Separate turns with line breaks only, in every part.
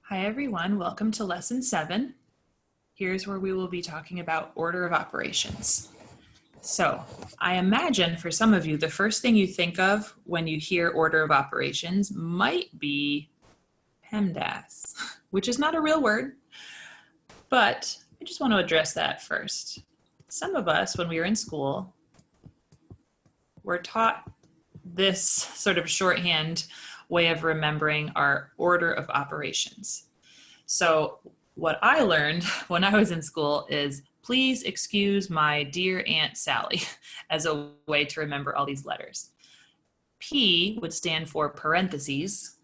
Hi everyone, welcome to lesson 7. Here's where we will be talking about order of operations. So I imagine for some of you, the first thing you think of when you hear order of operations might be PEMDAS, which is not a real word, but I just want to address that first. Some of us, when we were in school, were taught this sort of shorthand way of remembering our order of operations. So what I learned when I was in school is please excuse my dear Aunt Sally as a way to remember all these letters. P would stand for parentheses.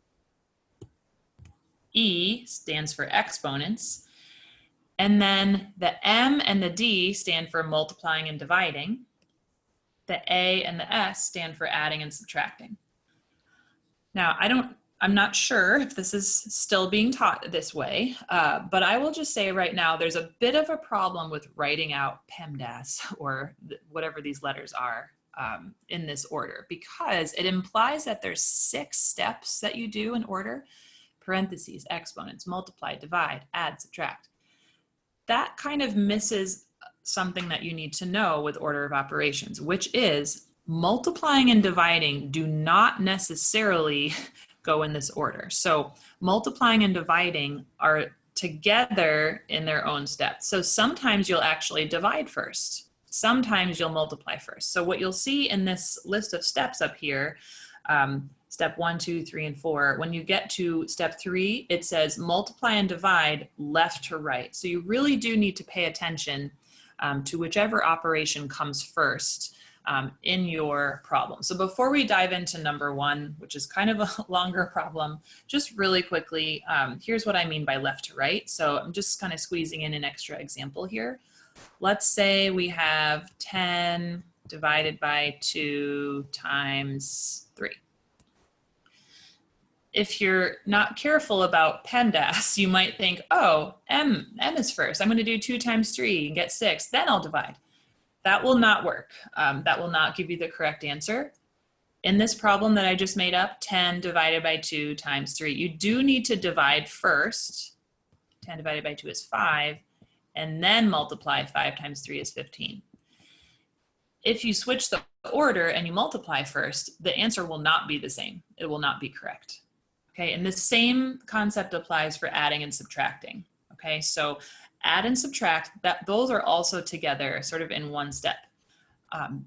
E stands for exponents. And then the M and the D stand for multiplying and dividing. The A and the S stand for adding and subtracting. Now, I'm not sure if this is still being taught this way, but I will just say right now, there's a bit of a problem with writing out PEMDAS or whatever these letters are in this order, because it implies that there's 6 steps that you do in order: parentheses, exponents, multiply, divide, add, subtract. That kind of misses something that you need to know with order of operations, which is multiplying and dividing do not necessarily go in this order. So multiplying and dividing are together in their own steps. So sometimes you'll actually divide first. Sometimes you'll multiply first. So what you'll see in this list of steps up here, step 1, 2, 3, and 4, when you get to step 3, it says multiply and divide left to right. So you really do need to pay attention to whichever operation comes first in your problem. So before we dive into number 1, which is kind of a longer problem, just really quickly, here's what I mean by left to right. So I'm just kind of squeezing in an extra example here. Let's say we have 10 divided by 2 times 3. If you're not careful about PEMDAS, you might think, oh, M is first. I'm going to do 2 times 3 and get 6, then I'll divide. That will not work. That will not give you the correct answer. In this problem that I just made up, 10 divided by 2 times 3, you do need to divide first. 10 divided by 2 is 5, and then multiply. 5 times 3 is 15. If you switch the order and you multiply first, the answer will not be the same. It will not be correct. Okay, and the same concept applies for adding and subtracting. Okay, so add and subtract, those are also together sort of in one step.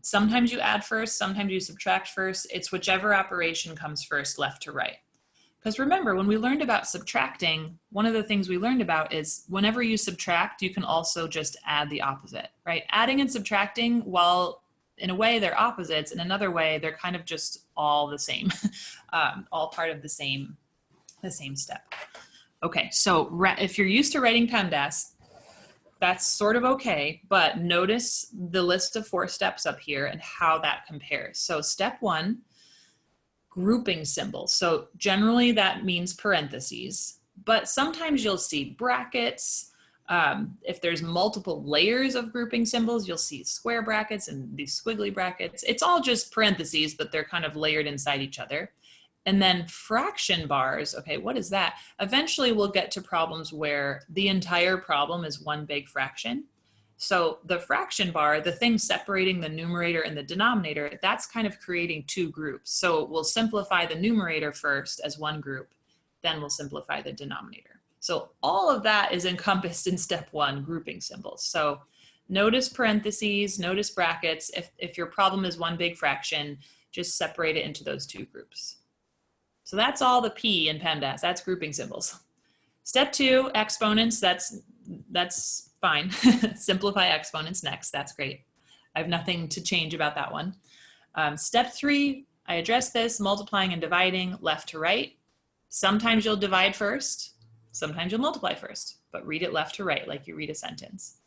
Sometimes you add first, sometimes you subtract first. It's whichever operation comes first, left to right. Because remember, when we learned about subtracting, one of the things we learned about is whenever you subtract, you can also just add the opposite, right? Adding and subtracting, while in a way they're opposites, in another way they're kind of just all the same, all part of the same step. Okay, so if you're used to writing PEMDAS, that's sort of okay, but notice the list of 4 steps up here and how that compares. So step 1, grouping symbols. So generally that means parentheses, but sometimes you'll see brackets. If there's multiple layers of grouping symbols, you'll see square brackets and these squiggly brackets. It's all just parentheses, but they're kind of layered inside each other. And then fraction bars, okay, what is that? Eventually we'll get to problems where the entire problem is one big fraction. So the fraction bar, the thing separating the numerator and the denominator, that's kind of creating 2 groups. So we'll simplify the numerator first as one group, then we'll simplify the denominator. So all of that is encompassed in step 1, grouping symbols. So notice parentheses, notice brackets. If your problem is one big fraction, just separate it into those 2 groups. So that's all the P in PEMDAS, that's grouping symbols. Step 2, exponents, that's fine. Simplify exponents next, that's great. I have nothing to change about that one. Step 3, I addressed this, multiplying and dividing left to right. Sometimes you'll divide first, sometimes you'll multiply first, but read it left to right like you read a sentence.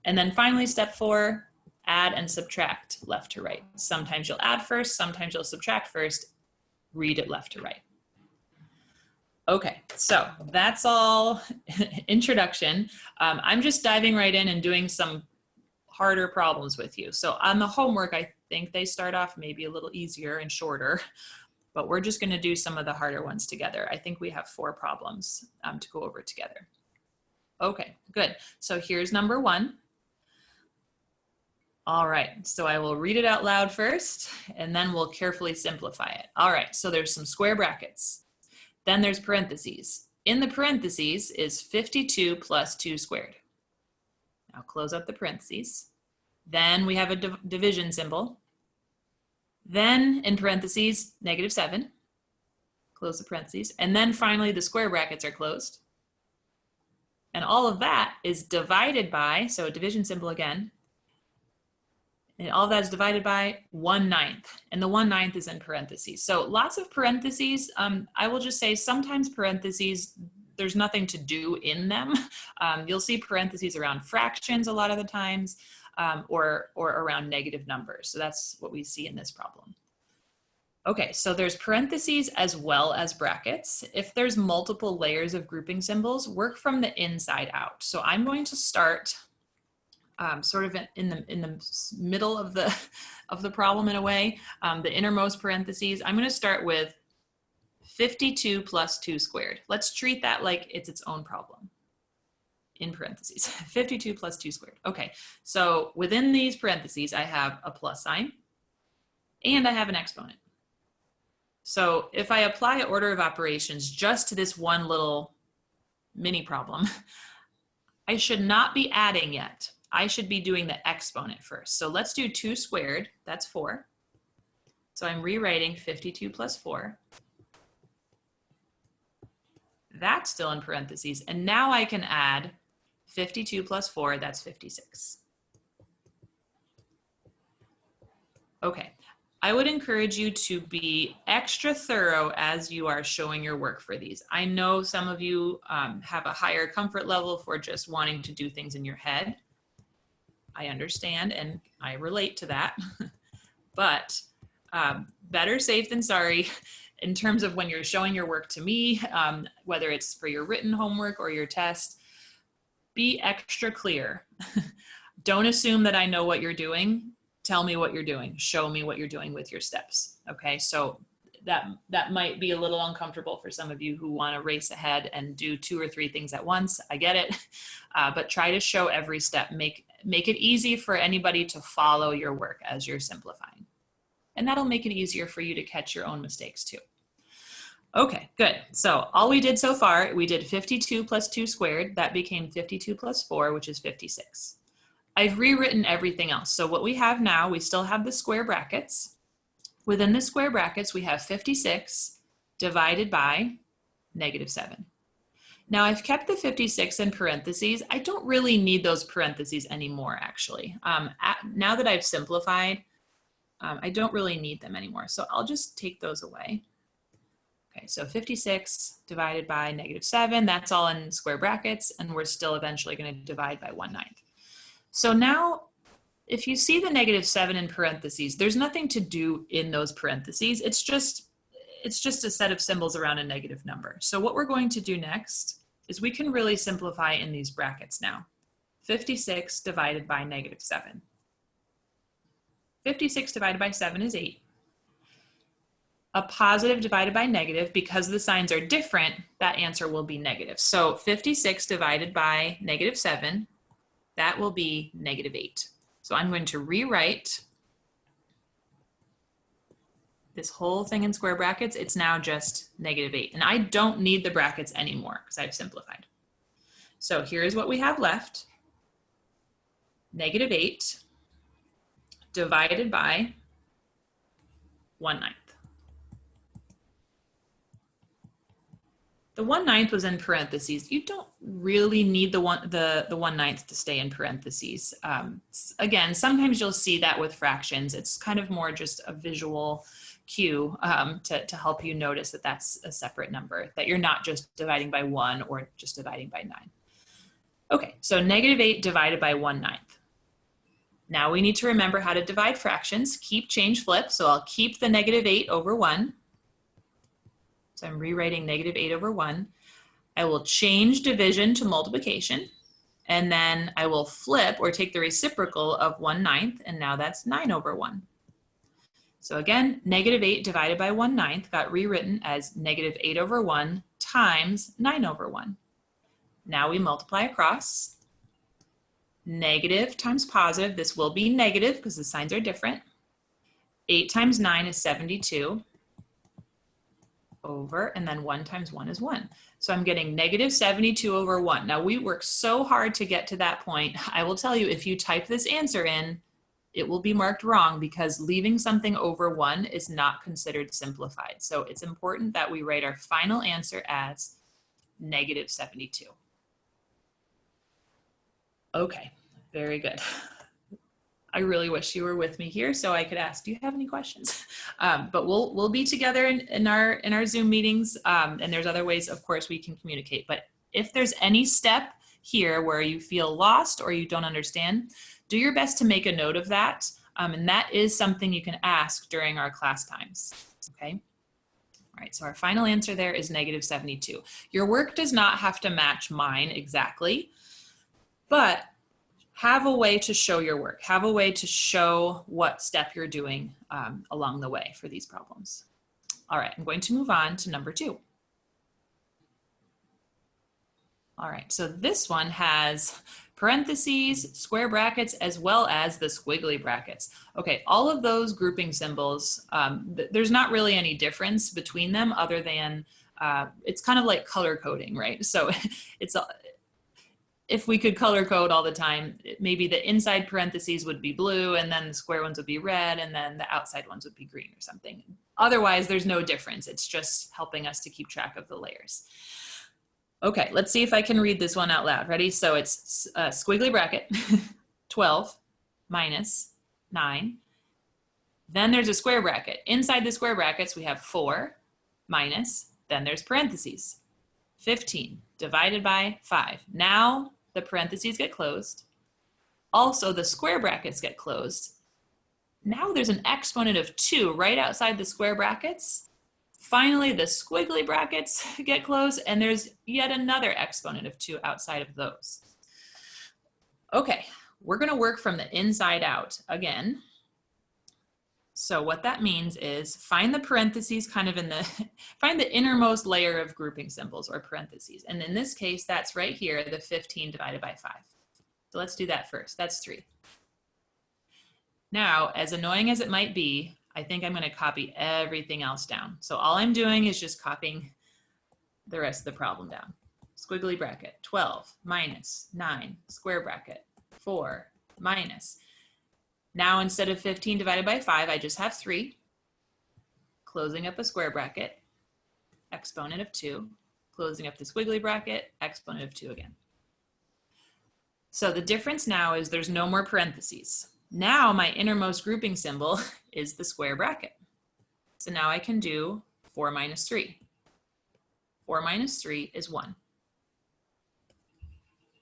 And then finally, step 4, add and subtract left to right. Sometimes you'll add first, sometimes you'll subtract first. Read it left to right. Okay, so that's all introduction. I'm just diving right in and doing some harder problems with you. So on the homework, I think they start off maybe a little easier and shorter, but we're just going to do some of the harder ones together. I think we have 4 problems to go over together. Okay, good. So here's number 1. All right, so I will read it out loud first, and then we'll carefully simplify it. All right, so there's some square brackets. Then there's parentheses. In the parentheses is 52 plus 2 squared. Now close up the parentheses. Then we have a division symbol. Then in parentheses, -7. Close the parentheses. And then finally the square brackets are closed. And all of that is divided by, so a division symbol again, and all of that is divided by 1/9. And the 1/9 is in parentheses. So lots of parentheses. I will just say sometimes parentheses, there's nothing to do in them. You'll see parentheses around fractions a lot of the times, or around negative numbers. So that's what we see in this problem. Okay, so there's parentheses as well as brackets. If there's multiple layers of grouping symbols, work from the inside out. So I'm going to start sort of in the middle of the problem in a way, the innermost parentheses. I'm going to start with 52 plus 2 squared. Let's treat that like it's its own problem. In parentheses, 52 plus 2 squared. Okay, so within these parentheses, I have a plus sign and I have an exponent. So if I apply order of operations just to this one little mini problem, I should not be adding yet. I should be doing the exponent first. So let's do 2 squared, that's 4. So I'm rewriting 52 plus 4. That's still in parentheses. And now I can add 52 plus 4, that's 56. Okay, I would encourage you to be extra thorough as you are showing your work for these. I know some of you have a higher comfort level for just wanting to do things in your head. I understand and I relate to that, but better safe than sorry in terms of when you're showing your work to me, whether it's for your written homework or your test. Be extra clear. Don't assume that I know what you're doing. Tell me what you're doing. Show me what you're doing with your steps. Okay, so that might be a little uncomfortable for some of you who want to race ahead and do 2 or 3 things at once. I get it, but try to show every step. Make it easy for anybody to follow your work as you're simplifying. And that'll make it easier for you to catch your own mistakes too. Okay, good. So all we did so far, we did 52 plus 2 squared. That became 52 plus 4, which is 56. I've rewritten everything else. So what we have now, we still have the square brackets. Within the square brackets, we have 56 divided by -7. Now I've kept the 56 in parentheses. I don't really need those parentheses anymore, actually. Now that I've simplified, I don't really need them anymore. So I'll just take those away. Okay, so 56 divided by -7, that's all in square brackets, and we're still eventually going to divide by 1/9. So now, if you see the -7 in parentheses, there's nothing to do in those parentheses. It's just a set of symbols around a negative number. So what we're going to do next is we can really simplify in these brackets now. 56 divided by -7. 56 divided by 7 is 8. A positive divided by negative, because the signs are different, that answer will be negative. So 56 divided by -7, that will be -8. So I'm going to rewrite this whole thing in square brackets. It's now just -8. And I don't need the brackets anymore because I've simplified. So here's what we have left. -8 divided by 1/9. The 1/9 was in parentheses. You don't really need the 1/9 to stay in parentheses. Again, sometimes you'll see that with fractions. It's kind of more just a visual cue to help you notice that that's a separate number, that you're not just dividing by 1 or just dividing by 9. Okay, so -8 divided by 1/9. Now we need to remember how to divide fractions. Keep, change, flip. So I'll keep the -8 over 1. So I'm rewriting -8 over 1. I will change division to multiplication, and then I will flip or take the reciprocal of 1/9, and now that's 9 over 1. So again, negative 8 divided by 1/9 got rewritten as negative 8 over 1 times 9 over 1. Now we multiply across. Negative times positive, this will be negative because the signs are different. 8 times 9 is 72 over, and then 1 times 1 is 1. So I'm getting negative 72 over 1. Now we worked so hard to get to that point. I will tell you, if you type this answer in, it will be marked wrong because leaving something over 1 is not considered simplified. So it's important that we write our final answer as negative 72. Okay, very good. I really wish you were with me here so I could ask, do you have any questions? But we'll be together in our Zoom meetings, and there's other ways, of course, we can communicate. But if there's any step here where you feel lost or you don't understand, do your best to make a note of that. And that is something you can ask during our class times, okay? All right, so our final answer there is negative 72. Your work does not have to match mine exactly, but have a way to show your work. Have a way to show what step you're doing along the way for these problems. All right, I'm going to move on to number 2. All right, so this one has parentheses, square brackets, as well as the squiggly brackets. Okay, all of those grouping symbols, there's not really any difference between them other than it's kind of like color coding, right? So it's if we could color code all the time, maybe the inside parentheses would be blue and then the square ones would be red and then the outside ones would be green or something. Otherwise, there's no difference. It's just helping us to keep track of the layers. Okay, let's see if I can read this one out loud. Ready? So it's a squiggly bracket, 12 minus 9. Then there's a square bracket. Inside the square brackets, we have 4 minus, then there's parentheses, 15 divided by 5. Now the parentheses get closed. Also, the square brackets get closed. Now there's an exponent of 2 right outside the square brackets. Finally, the squiggly brackets get closed, and there's yet another exponent of 2 outside of those. Okay, we're going to work from the inside out again. So what that means is find the parentheses kind of in the, find the innermost layer of grouping symbols or parentheses. And in this case, that's right here, the 15 divided by 5. So let's do that first. That's 3. Now, as annoying as it might be, I think I'm going to copy everything else down. So all I'm doing is just copying the rest of the problem down. Squiggly bracket, 12 minus 9, square bracket, 4 minus. Now instead of 15 divided by 5, I just have 3. Closing up a square bracket, exponent of 2. Closing up the squiggly bracket, exponent of 2 again. So the difference now is there's no more parentheses. Now my innermost grouping symbol is the square bracket. So now I can do 4 minus 3. 4 minus 3 is 1.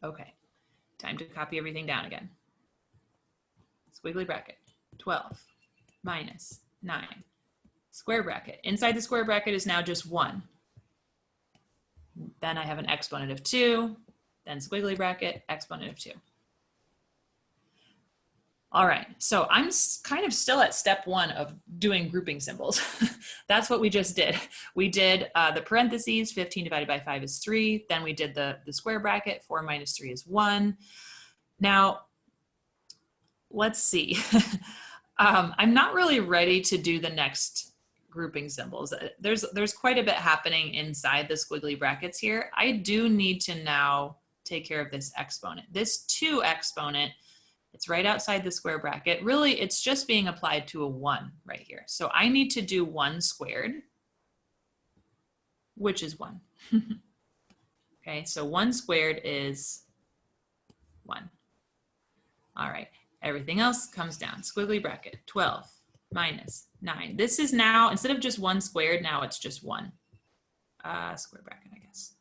Okay, time to copy everything down again. Squiggly bracket, 12 minus 9. Square bracket. Inside the square bracket is now just 1. Then I have an exponent of 2, then squiggly bracket, exponent of 2. All right, so I'm kind of still at step 1 of doing grouping symbols. That's what we just did. We did the parentheses, 15 divided by 5 is 3. Then we did the square bracket, 4 minus 3 is 1. Now, let's see. I'm not really ready to do the next grouping symbols. There's quite a bit happening inside the squiggly brackets here. I do need to now take care of this exponent. This 2 exponent, it's right outside the square bracket. Really, it's just being applied to a 1 right here. So I need to do 1 squared, which is 1. Okay, so 1 squared is 1. All right. Everything else comes down. Squiggly bracket, 12 minus 9. This is now, instead of just 1 squared, now it's just 1. Square bracket, I guess.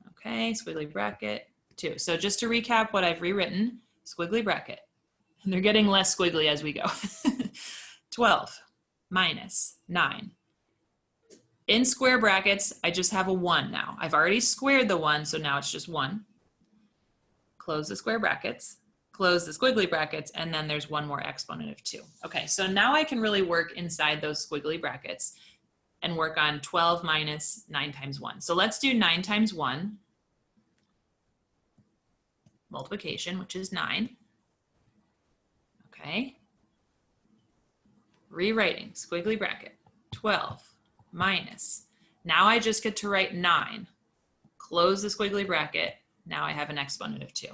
Okay, squiggly bracket, 2. So just to recap what I've rewritten, squiggly bracket. And they're getting less squiggly as we go. 12 minus 9. In square brackets, I just have a 1 now. I've already squared the 1, so now it's just 1. Close the square brackets. close the squiggly brackets, and then there's one more exponent of 2. Okay, so now I can really work inside those squiggly brackets and work on 12 minus 9 times 1. So let's do 9 times 1, multiplication, which is 9. Okay. Rewriting, squiggly bracket, 12 minus. Now I just get to write 9. Close the squiggly bracket. Now I have an exponent of 2.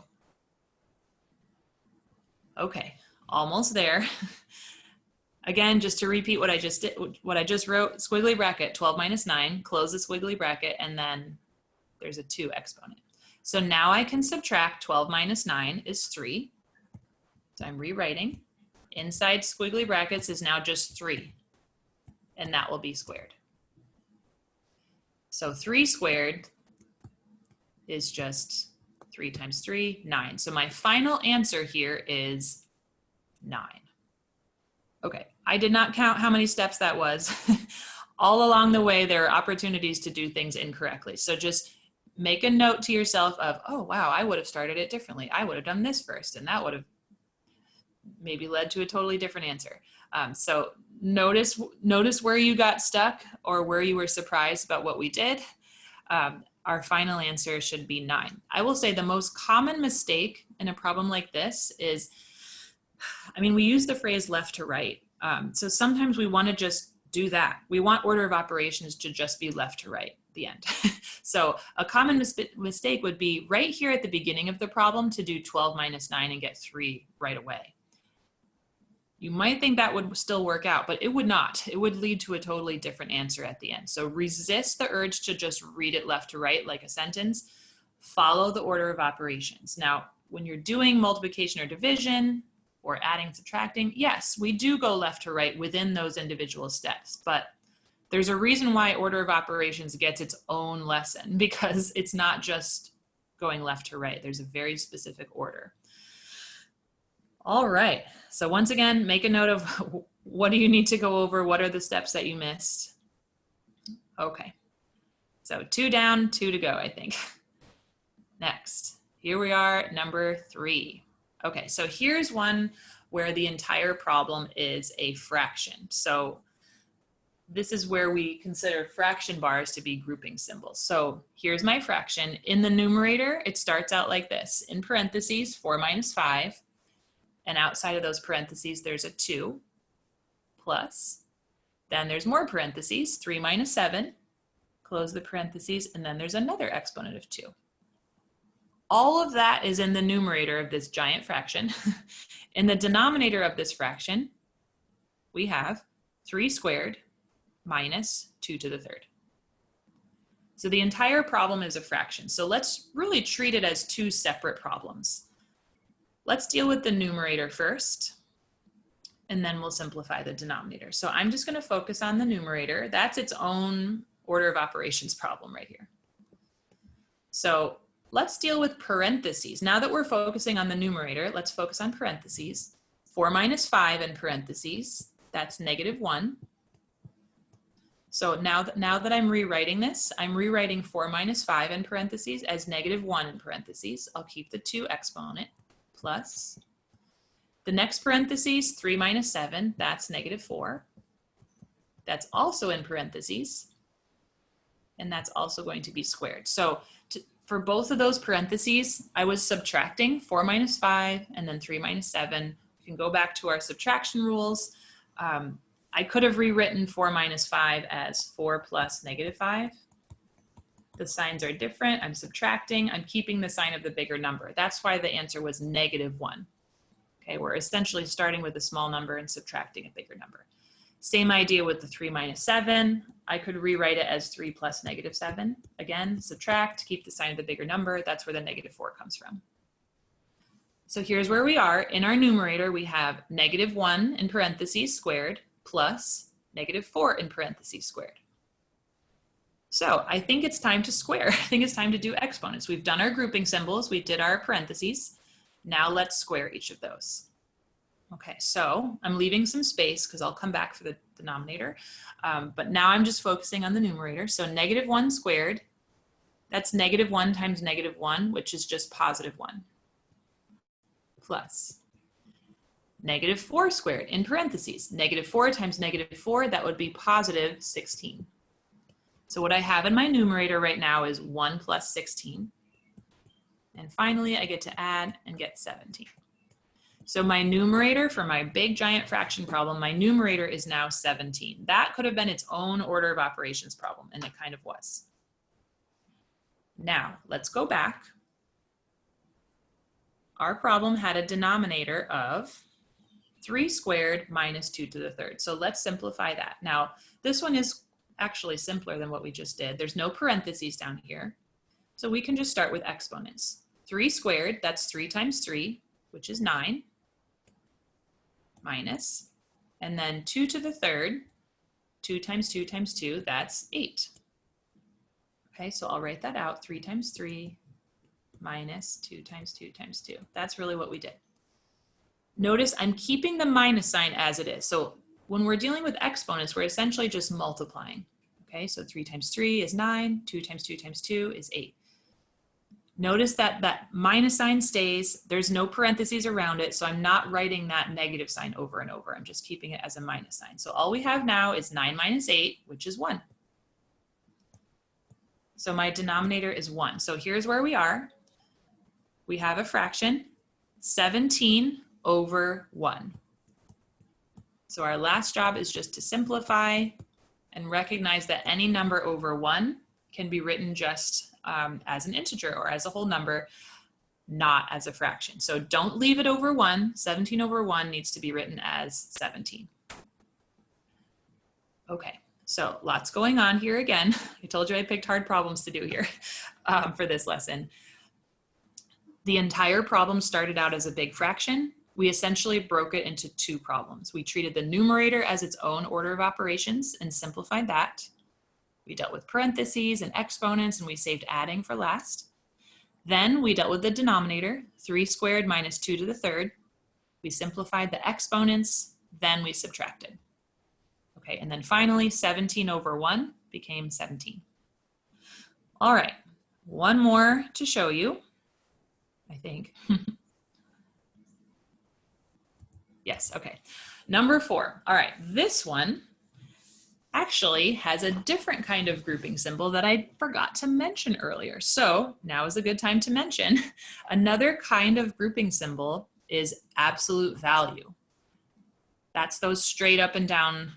Okay, almost there. Again, just to repeat what I just did, what I just wrote, squiggly bracket, 12 minus 9, close the squiggly bracket, and then there's a 2 exponent. So now I can subtract 12 minus 9 is 3. So I'm rewriting. Inside squiggly brackets is now just 3, and that will be squared. So 3 squared is just 3 times 3, 9. So my final answer here is 9. Okay, I did not count how many steps that was. All along the way, there are opportunities to do things incorrectly. So just make a note to yourself of, oh, wow, I would have started it differently. I would have done this first, and that would have maybe led to a totally different answer. So notice where you got stuck or where you were surprised about what we did. Our final answer should be 9. I will say the most common mistake in a problem like this is, I mean, we use the phrase left to right. So sometimes we want to just do that. We want order of operations to just be left to right, the end. So a common mistake would be right here at the beginning of the problem to do 12 minus 9 and get 3 right away. You might think that would still work out, but it would not. It would lead to a totally different answer at the end. So resist the urge to just read it left to right like a sentence. Follow the order of operations. Now, when you're doing multiplication or division or adding, subtracting, yes, we do go left to right within those individual steps, but there's a reason why order of operations gets its own lesson, because it's not just going left to right. There's a very specific order. All right, so once again, make a note of what do you need to go over? What are the steps that you missed? Okay, so 2 down, 2 to go, I think. Next, here we are, number 3. Okay, so here's one where the entire problem is a fraction. So this is where we consider fraction bars to be grouping symbols. So here's my fraction. In the numerator, it starts out like this. In parentheses, 4 minus 5. And outside of those parentheses, there's a 2 plus. Then there's more parentheses, 3 minus 7. Close the parentheses, and then there's another exponent of 2. All of that is in the numerator of this giant fraction. In the denominator of this fraction, we have 3 squared minus 2 to the 3rd. So the entire problem is a fraction. So let's really treat it as 2 separate problems. Let's deal with the numerator first, and then we'll simplify the denominator. So I'm just going to focus on the numerator. That's its own order of operations problem right here. So let's deal with parentheses. Now that we're focusing on the numerator, let's focus on parentheses. 4 minus 5 in parentheses, that's -1. So now that I'm rewriting this, I'm rewriting 4 minus 5 in parentheses as -1 in parentheses. I'll keep the 2 exponent plus the next parentheses, 3 minus 7, that's -4. That's also in parentheses, and that's also going to be squared. So for both of those parentheses, I was subtracting 4 minus 5 and then 3 minus 7. We can go back to our subtraction rules. I could have rewritten 4 minus 5 as 4 plus -5. The signs are different. I'm subtracting. I'm keeping the sign of the bigger number. That's why the answer was -1. Okay, we're essentially starting with a small number and subtracting a bigger number. Same idea with the 3 minus 7. I could rewrite it as 3 plus -7. Again, subtract, keep the sign of the bigger number. That's where the -4 comes from. So here's where we are. In our numerator, we have -1 in parentheses squared plus -4 in parentheses squared. So I think it's time to square. I think it's time to do exponents. We've done our grouping symbols. We did our parentheses. Now let's square each of those. Okay, so I'm leaving some space because I'll come back for the denominator. But now I'm just focusing on the numerator. So -1 squared, that's -1 times -1, which is just +1. plus negative 4 squared in parentheses. Negative 4 times negative 4, that would be positive 16. So what I have in my numerator right now is 1 plus 16. And finally, I get to add and get 17. So my numerator for my big giant fraction problem, my numerator is now 17. That could have been its own order of operations problem, and it kind of was. Now, let's go back. Our problem had a denominator of 3 squared minus 2 to the third. So let's simplify that. Now, this one is actually simpler than what we just did. There's no parentheses down here. So we can just start with exponents. 3 squared, that's 3 times 3, which is 9, minus, and then 2 to the third, 2 times 2 times 2, that's 8. Okay, so I'll write that out, 3 times 3 minus 2 times 2 times 2. That's really what we did. Notice I'm keeping the minus sign as it is. So when we're dealing with exponents, we're essentially just multiplying. Okay, so 3 times 3 is 9, 2 times 2 times 2 is 8. Notice that that minus sign stays. There's no parentheses around it, so I'm not writing that negative sign over and over. I'm just keeping it as a minus sign. So all we have now is 9 minus 8, which is 1. So my denominator is 1. So here's where we are. We have a fraction, 17 over 1. So our last job is just to simplify and recognize that any number over 1 can be written just as an integer or as a whole number, not as a fraction. So don't leave it over 1. 17 over 1 needs to be written as 17. Okay, so lots going on here again. I told you I picked hard problems to do here for this lesson. The entire problem started out as a big fraction. We essentially broke it into 2 problems. We treated the numerator as its own order of operations and simplified that. We dealt with parentheses and exponents, and we saved adding for last. Then we dealt with the denominator, 3 squared minus 2 to the third. We simplified the exponents, then we subtracted. Okay, and then finally, 17 over 1 became 17. All right, one more to show you, I think. Yes, okay. Number 4. All right, this one actually has a different kind of grouping symbol that I forgot to mention earlier. So now is a good time to mention. Another kind of grouping symbol is absolute value. That's those straight up and down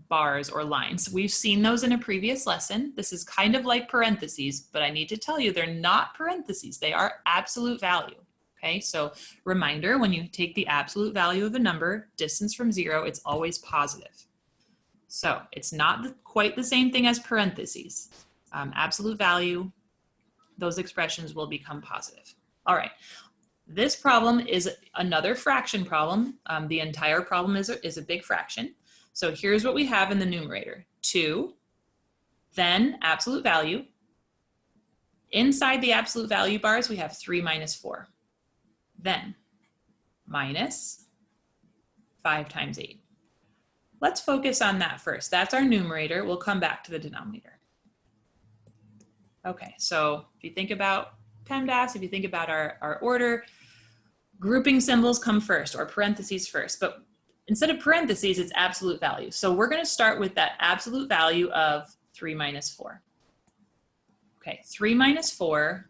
bars or lines. We've seen those in a previous lesson. This is kind of like parentheses, but I need to tell you they're not parentheses. They are absolute value. Okay, so reminder, when you take the absolute value of a number, distance from 0, it's always positive. So it's not quite the same thing as parentheses. Absolute value, those expressions will become positive. All right, this problem is another fraction problem. The entire problem is a big fraction. So here's what we have in the numerator, 2, then absolute value. Inside the absolute value bars, we have 3 minus 4. Then minus 5 times 8. Let's focus on that first. That's our numerator. We'll come back to the denominator. Okay, so if you think about PEMDAS, if you think about our order, grouping symbols come first, or parentheses first, but instead of parentheses, it's absolute value. So we're going to start with that absolute value of 3 minus 4. Okay, 3 minus 4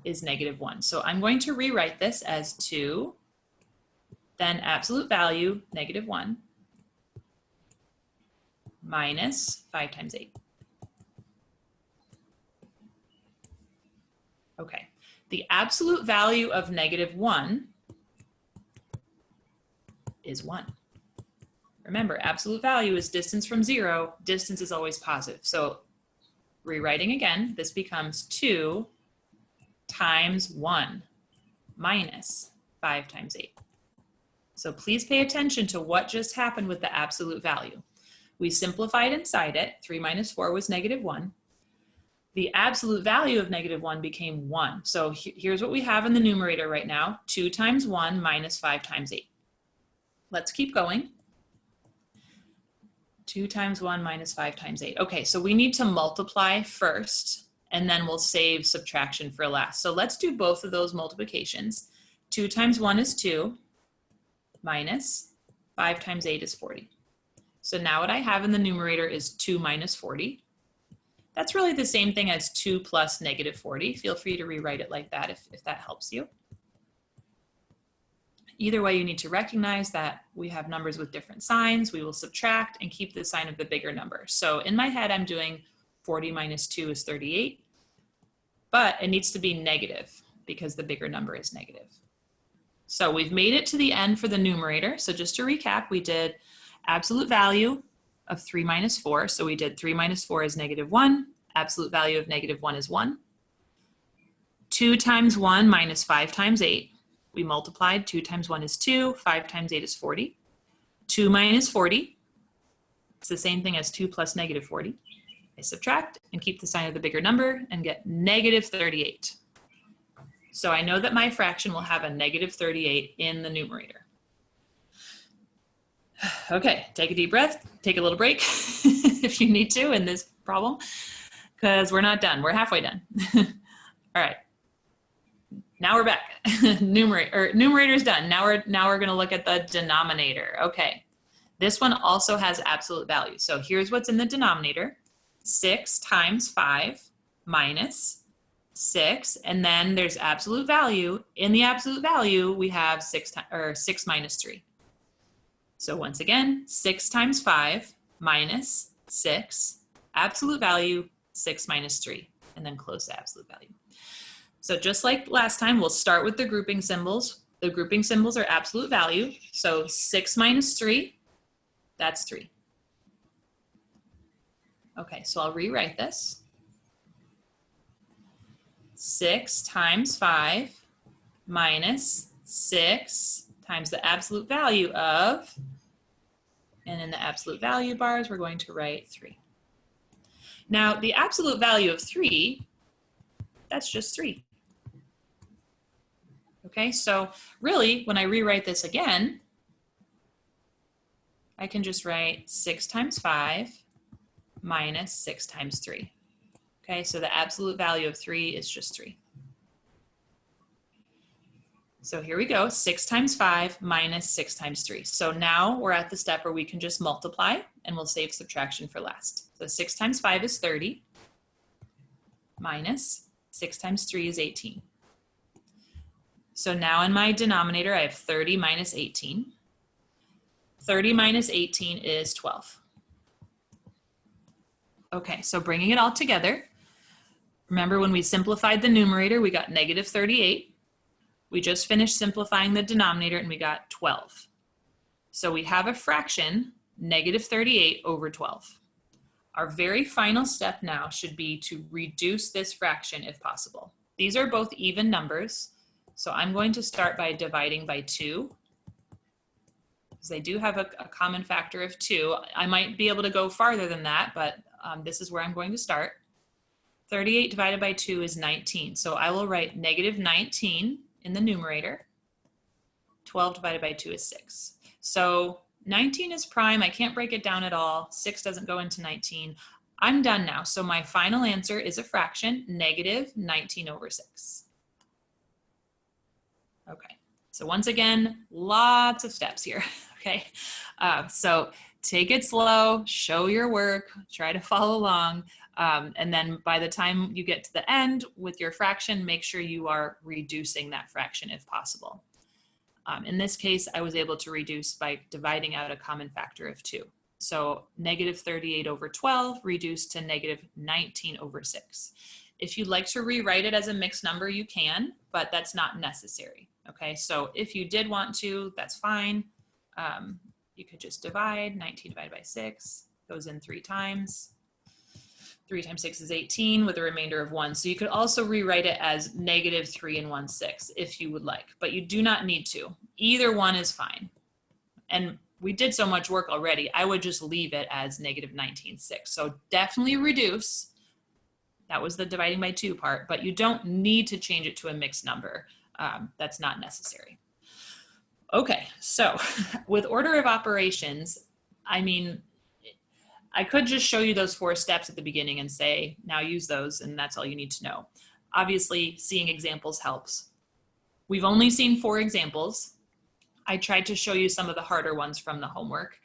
is negative 1. So I'm going to rewrite this as 2, then absolute value, negative 1, minus 5 times 8. Okay, the absolute value of negative 1 is 1. Remember, absolute value is distance from 0. Distance is always positive. So rewriting again, this becomes 2 times 1 minus 5 times 8. So please pay attention to what just happened with the absolute value. We simplified inside it. 3 minus 4 was negative 1. The absolute value of negative 1 became 1. So here's what we have in the numerator right now. 2 times 1 minus 5 times 8. Let's keep going. 2 times 1 minus 5 times 8. Okay, so we need to multiply first and then we'll save subtraction for last. So let's do both of those multiplications. 2 times 1 is 2, minus 5 times 8 is 40. So now what I have in the numerator is 2 minus 40. That's really the same thing as 2 plus negative 40. Feel free to rewrite it like that if that helps you. Either way, you need to recognize that we have numbers with different signs. We will subtract and keep the sign of the bigger number. So in my head, I'm doing 40 minus 2 is 38, but it needs to be negative because the bigger number is negative. So we've made it to the end for the numerator. So just to recap, we did absolute value of 3 minus 4. So we did 3 minus 4 is negative 1. Absolute value of negative 1 is 1. 2 times 1 minus 5 times 8. We multiplied. 2 times 1 is 2. 5 times 8 is 40. 2 minus 40. It's the same thing as 2 plus negative 40. I subtract and keep the sign of the bigger number and get negative 38. So I know that my fraction will have a negative 38 in the numerator. Okay, take a deep breath, take a little break if you need to in this problem, because we're not done. We're halfway done. All right. Now we're back. Numerator's done. Now we're going to look at the denominator. Okay. This one also has absolute value. So here's what's in the denominator. 6 times 5 minus 6, and then there's absolute value. In the absolute value, we have 6 minus 3. So once again, 6 times 5 minus 6, absolute value, 6 minus 3, and then close the absolute value. So just like last time, we'll start with the grouping symbols. The grouping symbols are absolute value. So 6 minus 3, that's 3. Okay, so I'll rewrite this. 6 times 5 minus 6 times the absolute value of, and in the absolute value bars, we're going to write 3. Now, the absolute value of 3, that's just 3. Okay, so really, when I rewrite this again, I can just write 6 times 5 minus 6 times 3. Okay, so the absolute value of 3 is just 3. So here we go, 6 times 5 minus 6 times 3. So now we're at the step where we can just multiply, and we'll save subtraction for last. So 6 times 5 is 30, minus 6 times 3 is 18. So now in my denominator, I have 30 minus 18. 30 minus 18 is 12. Okay, so bringing it all together, remember when we simplified the numerator, we got negative 38. We just finished simplifying the denominator and we got 12. So we have a fraction, negative 38 over 12. Our very final step now should be to reduce this fraction if possible. These are both even numbers. So I'm going to start by dividing by 2. Because they do have a common factor of 2. I might be able to go farther than that, but this is where I'm going to start. 38 divided by 2 is 19. So I will write negative 19 in the numerator. 12 divided by 2 is 6. So 19 is prime. I can't break it down at all. 6 doesn't go into 19. I'm done now. So my final answer is a fraction, negative 19 over 6. Okay. So once again, lots of steps here. Okay. So take it slow, show your work, try to follow along. And then by the time you get to the end with your fraction, make sure you are reducing that fraction if possible. In this case, I was able to reduce by dividing out a common factor of 2. So negative 38 over 12 reduced to negative 19 over 6. If you'd like to rewrite it as a mixed number, you can, but that's not necessary. Okay, so if you did want to, that's fine. You could just divide. 19 divided by 6 goes in 3 times. 3 times 6 is 18 with a remainder of 1. So you could also rewrite it as negative 3 and 1/6 if you would like, but you do not need to. Either one is fine. And we did so much work already, I would just leave it as negative 19/6. So definitely reduce. That was the dividing by 2 part, but you don't need to change it to a mixed number. That's not necessary. Okay, so with order of operations, I mean, I could just show you those 4 steps at the beginning and say, now use those, and that's all you need to know. Obviously, seeing examples helps. We've only seen 4 examples. I tried to show you some of the harder ones from the homework.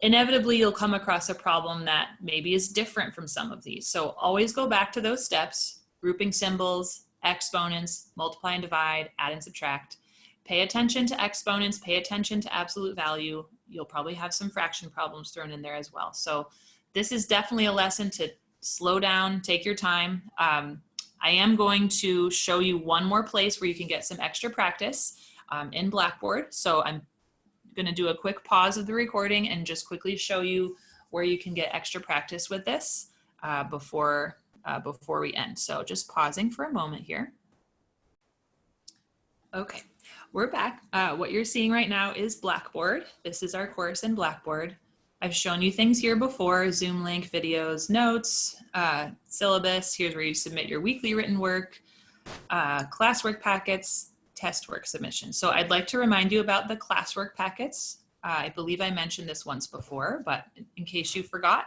Inevitably, you'll come across a problem that maybe is different from some of these. So always go back to those steps: grouping symbols, exponents, multiply and divide, add and subtract. Pay attention to exponents, pay attention to absolute value. You'll probably have some fraction problems thrown in there as well. So this is definitely a lesson to slow down, take your time. I am going to show you one more place where you can get some extra practice in Blackboard. So I'm going to do a quick pause of the recording and just quickly show you where you can get extra practice with this before we end. So just pausing for a moment here. Okay, we're back. What you're seeing right now is Blackboard. This is our course in Blackboard. I've shown you things here before: Zoom link, videos, notes, syllabus. Here's where you submit your weekly written work, classwork packets, test work submission. So I'd like to remind you about the classwork packets. I believe I mentioned this once before, but in case you forgot,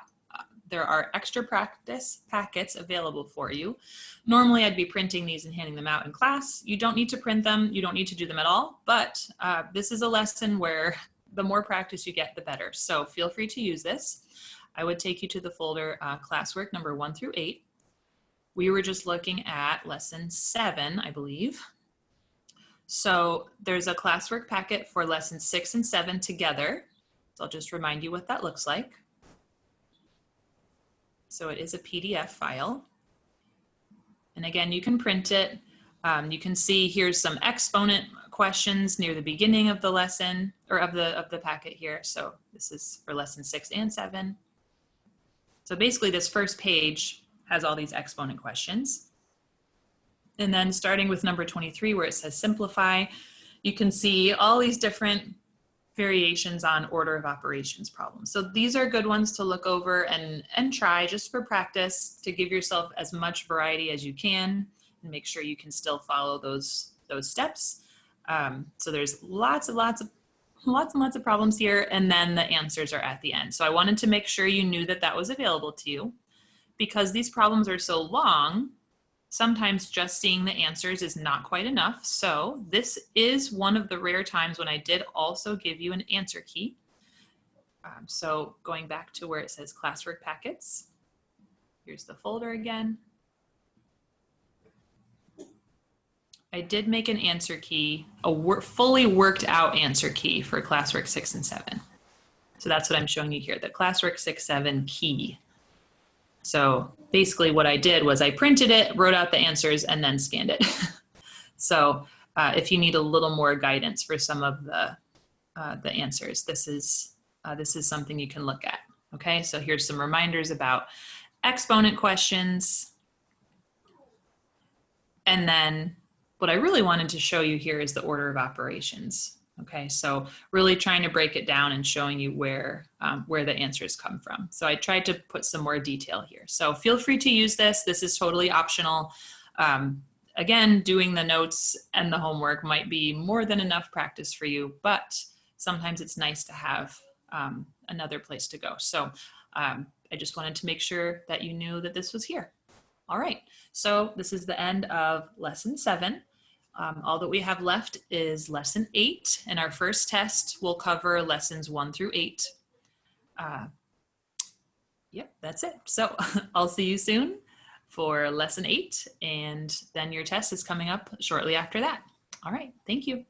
there are extra practice packets available for you. Normally I'd be printing these and handing them out in class. You don't need to print them. You don't need to do them at all, but this is a lesson where the more practice you get, the better. So feel free to use this. I would take you to the folder classwork number 1 through 8. We were just looking at lesson 7, I believe. So there's a classwork packet for lessons 6 and 7 together. So I'll just remind you what that looks like. So it is a PDF file. And again, you can print it. You can see here's some exponent questions near the beginning of the lesson, or of the packet here. So this is for lesson 6 and 7. So basically this first page has all these exponent questions. And then starting with number 23, where it says simplify, you can see all these different variations on order of operations problems. So these are good ones to look over and try just for practice, to give yourself as much variety as you can and make sure you can still follow those steps. So there's lots and lots of problems here, and then the answers are at the end. So I wanted to make sure you knew that that was available to you, because these problems are so long. Sometimes just seeing the answers is not quite enough. So this is one of the rare times when I did also give you an answer key. So going back to where it says classwork packets, here's the folder again. I did make an answer key, a fully worked out answer key for classwork 6 and 7. So that's what I'm showing you here, the classwork 6, 7 key. So basically what I did was I printed it, wrote out the answers, and then scanned it. So if you need a little more guidance for some of the answers, this is something you can look at. Okay, so here's some reminders about exponent questions. And then what I really wanted to show you here is the order of operations. Okay, so really trying to break it down and showing you where the answers come from. So I tried to put some more detail here. So feel free to use this. This is totally optional. Again, doing the notes and the homework might be more than enough practice for you, but sometimes it's nice to have another place to go. So I just wanted to make sure that you knew that this was here. All right, so this is the end of lesson 7. All that we have left is lesson 8, and our first test will cover lessons 1 through 8. Yep, that's it. So I'll see you soon for lesson 8, and then your test is coming up shortly after that. All right, thank you.